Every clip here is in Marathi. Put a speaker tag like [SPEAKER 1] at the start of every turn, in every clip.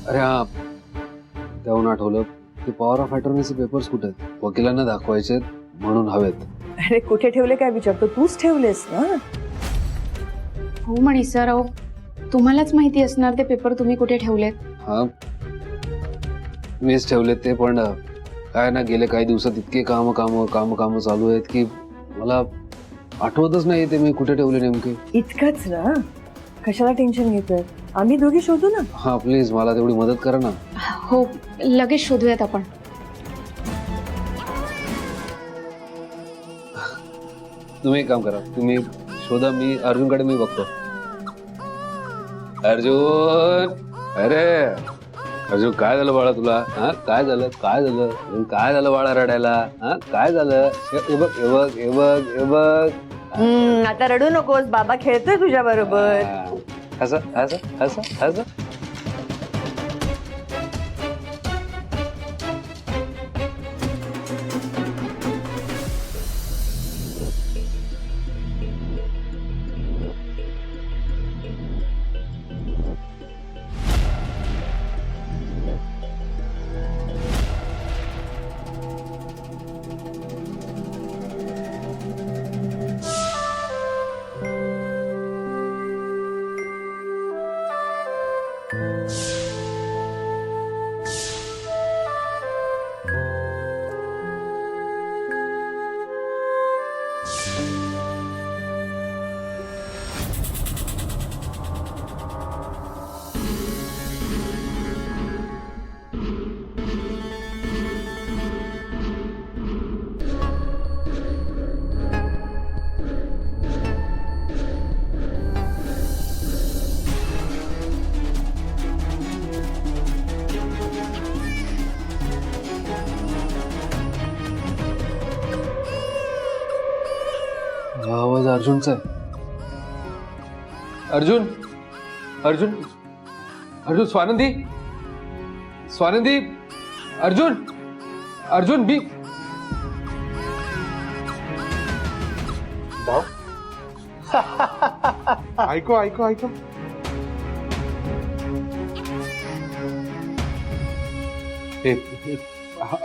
[SPEAKER 1] अरे हा, त्याहून आठवलं ते पॉवर ऑफ अटर्नीचे पेपर्स कुठे आहेत? वकिलांना दाखवायचे म्हणून हवेत.
[SPEAKER 2] अरे कुठे ठेवले काय विचारतो, तूच ठेवलेस ना.
[SPEAKER 3] हो म्हणे सर, अहो तुम्हालाच माहिती असणार ते पेपर तुम्ही कुठे ठेवलेत.
[SPEAKER 1] हा, मीच ठेवलेत ते, पण काय ना गेले काही दिवसात इतके काम काम काम काम चालू आहेत की मला आठवतच नाही ते मी कुठे ठेवले नेमके.
[SPEAKER 2] इतकंच ना, कशाला टेन्शन घेतोय, आम्ही दोघी शोधू ना.
[SPEAKER 1] हा प्लीज मला तेवढी मदत करा ना.
[SPEAKER 3] हो लगेच शोधूयात आपण.
[SPEAKER 1] तुम्ही एक काम करा, तुम्ही शोधा, मी अर्जुनकडे मी बघतो. अर्जुन, अरे अर्जुन काय झालं बाळा तुला? हा काय झालं, काय झालं, काय झालं बाळा रडायला? हा काय झालं? हे बघ हे बघ हे बघ हे बघ.
[SPEAKER 2] आता रडू नकोस, बाबा खेळतोय तुझ्या बरोबर.
[SPEAKER 1] असं असं असं असं. आवाज अर्जुनचा आहे. अर्जुन अर्जुन अर्जुन, स्वानंदी स्वानंदी, अर्जुन अर्जुन बी.
[SPEAKER 4] भाऊ ऐको ऐको ऐको.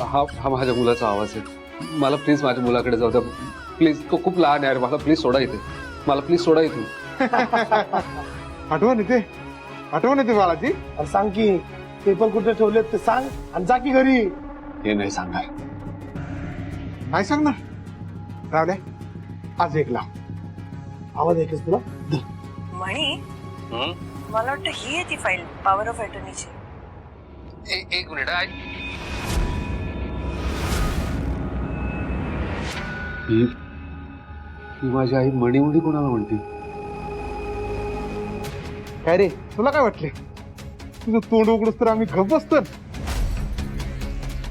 [SPEAKER 1] हा माझ्या मुलाचा आवाज आहे. मला प्लीज माझ्या मुलाकडे जाऊ द्या प्लीज. तो खूप लहान आहे. मला प्लीज सोडा इथे. मला प्लीज सोडा इथे.
[SPEAKER 4] आठवण येते बाळाची.
[SPEAKER 5] अरे सांग की पेपर कुठे ठेवलेत ते सांग आणि जा की घरी.
[SPEAKER 1] हे नाही सांगणार.
[SPEAKER 4] नाही सांगणार. राहू द्या, आज एक लाव.
[SPEAKER 5] आवाज ऐकस तुला.
[SPEAKER 2] म्हणी मला वाटतं ही आहे ती फाईल पॉवर ऑफ अटर्नीची.
[SPEAKER 1] एक मिनिट. ही माझी आई मणी कोणाला म्हणते?
[SPEAKER 4] काय रे, तुला काय वाटले? तुझं तोंड उघडूस तर आम्ही गप बसतो.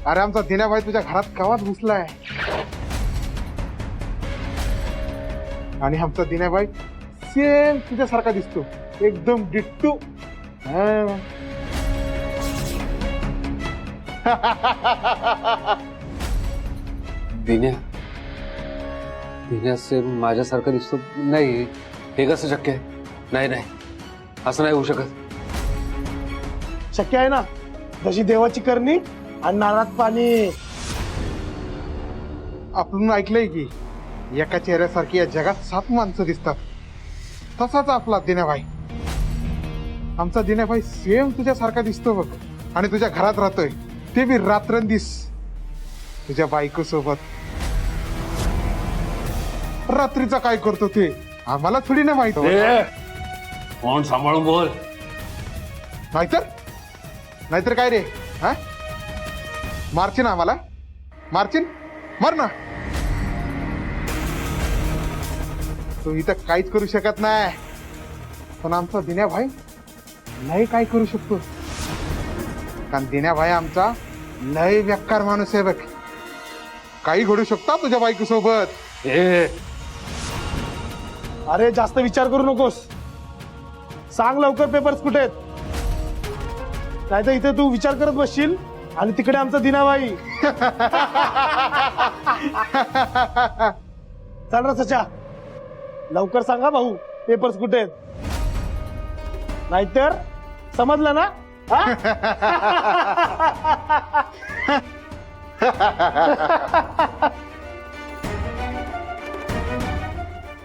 [SPEAKER 4] अरे आमचा दिनाबाई तुझ्या घरात गावात घुसलाय आणि आमचा दिनाबाई सेम तुझ्यासारखा दिसतो, एकदम डिट्टू.
[SPEAKER 1] दिन्या सेम माझ्यासारखा दिसतो? नाही, हे कसं शक्य आहे? नाही नाही, असं नाही होऊ शकत.
[SPEAKER 5] शक्य आहे ना, जशी देवाची करणी आणि नारळात पाणी.
[SPEAKER 4] आपण ऐकलंय की एका चेहऱ्यासारखी या जगात 7 माणसं दिसतात. तसाच आपला दिनाबाई. आमचा दिनाबाई सेम तुझ्यासारखा दिसतो बघ. आणि तुझ्या घरात राहतोय, ते बी रात्रंदिस तुझ्या बायको सोबत. रात्रीचा काय करतो ते आम्हाला थोडी ना माहित.
[SPEAKER 1] कोण सांभाळून बोल.
[SPEAKER 4] नाहीतर काय रे, हा मारशील आम्हाला? मारशील? मर ना. तू इथं काहीच करू शकत नाही, पण आमचा दिन्याभाई नाही काय करू शकतो. कारण दिन्याभाई आमचा लय बेकार माणूस आहे बघ. काही घडू शकता तुझ्या बायको सोबत.
[SPEAKER 5] अरे जास्त विचार करू नकोस, सांग लवकर पेपर्स कुठे आहेत. नाही तर इथे तू विचार करत बसशील आणि तिकडे आमचा दिनाबाई. चल रे सचा, लवकर सांगा भाऊ पेपर्स कुठे आहेत. नाहीतर समजलं ना,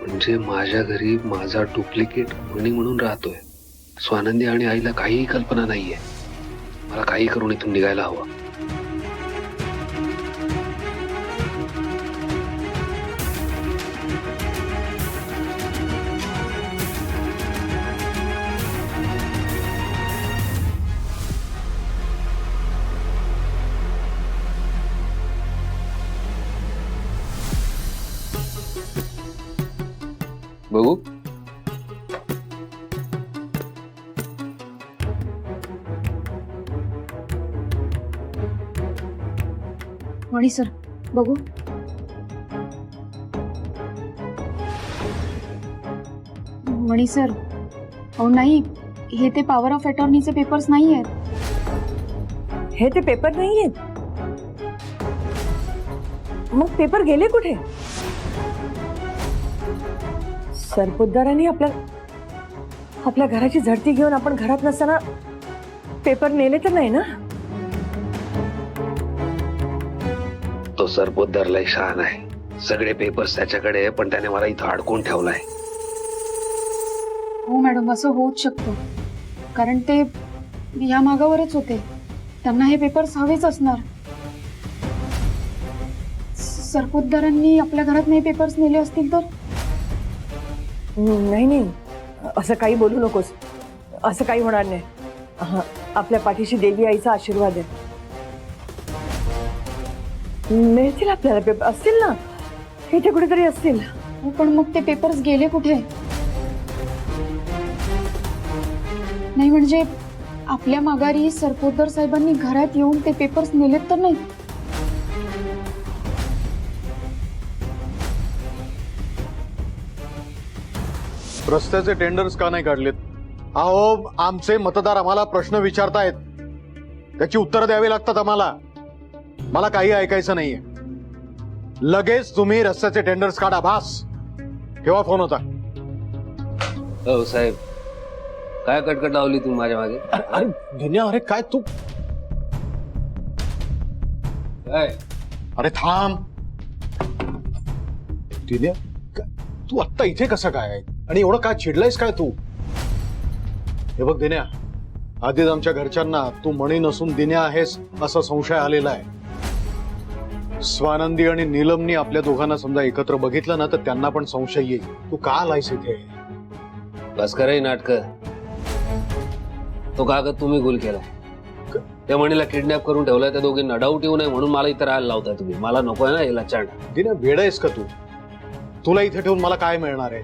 [SPEAKER 1] म्हणजे माझ्या घरी माझा डुप्लिकेट मणी म्हणून राहतोय. स्वानंदी आणि आईला काहीही कल्पना नाहीये. मला काही करून इथून निघायला हवं. बघू.
[SPEAKER 3] मणी सर बघू. मणी सर अहो नाही, हे ते पॉवर ऑफ अटॉर्नीचे पेपर्स नाही आहेत.
[SPEAKER 2] हे ते पेपर नाहीयेत. मग पेपर गेले कुठे? सरपोतदारांनी आपल्या घराची झडती घेऊन आपण घरात नसताना पेपर नेले तर नाही ना?
[SPEAKER 1] तो सरपोतदार लय शहाणा आहे. सगळे पेपर्स त्याच्याकडे आहे, पण त्याने मला इथं अडकून ठेवलाय.
[SPEAKER 3] हो मॅडम, असं होऊच शकतं, कारण ते या मागावरच होते. त्यांना हे पेपर्स हवेच असणार. सरपोतदारांनी आपल्या घरात नाही पेपर्स नेले असतील तर?
[SPEAKER 2] नाही, असं काही बोलू नकोस. असं काही होणार नाही. आपल्या पाठीशी देवी आईचा आशीर्वाद आहे. मिळतील आपल्याला पेपर. असतील ना इथे कुठेतरी असतील.
[SPEAKER 3] हो, पण मग ते पेपर्स गेले कुठे? नाही म्हणजे आपल्या माघारी सरपोतदार साहेबांनी घरात येऊन ते पेपर्स नेलेत तर नाही?
[SPEAKER 6] रस्त्याचे टेंडर्स का नाही काढलेत? अहो, आमचे मतदार आम्हाला प्रश्न विचारतायत, त्याची उत्तरं द्यावी लागतात आम्हाला. मला काही ऐकायचं नाहीये. लगेच तुम्ही रस्त्याचे टेंडर्स काढा. भास केव्हा फोन होता?
[SPEAKER 1] हो साहेब, काय कटकट लावली तुम्ही माझ्या मागे?
[SPEAKER 6] अरे दुनिया, अरे काय तू?
[SPEAKER 1] काय?
[SPEAKER 6] अरे थांब दिन्या, तू आत्ता इथे कसं काय आणि एवढं काय चिडलायस काय तू? हे बघ दिन्या, आधीच आमच्या घरच्यांना तू मणी नसून दिन्या आहेस असा संशय आलेला आहे. स्वानंदी आणि नीलमनी आपल्या दोघांना समजा एकत्र बघितलं ना तर त्यांना पण संशय येईल. तू का आलायस इथे?
[SPEAKER 1] बस कराय नाटक. तो कागद तुम्ही गुल केलाय. त्या मणीला किडनॅप करून ठेवलाय. त्या दोघींना डाऊट येऊ नये म्हणून मला इथं राहायला लावताय तुम्ही. मला नकोय ना याला चांड.
[SPEAKER 6] दिन्या, वेड आहेस का तू? तुला इथे ठेवून मला काय मिळणार आहे?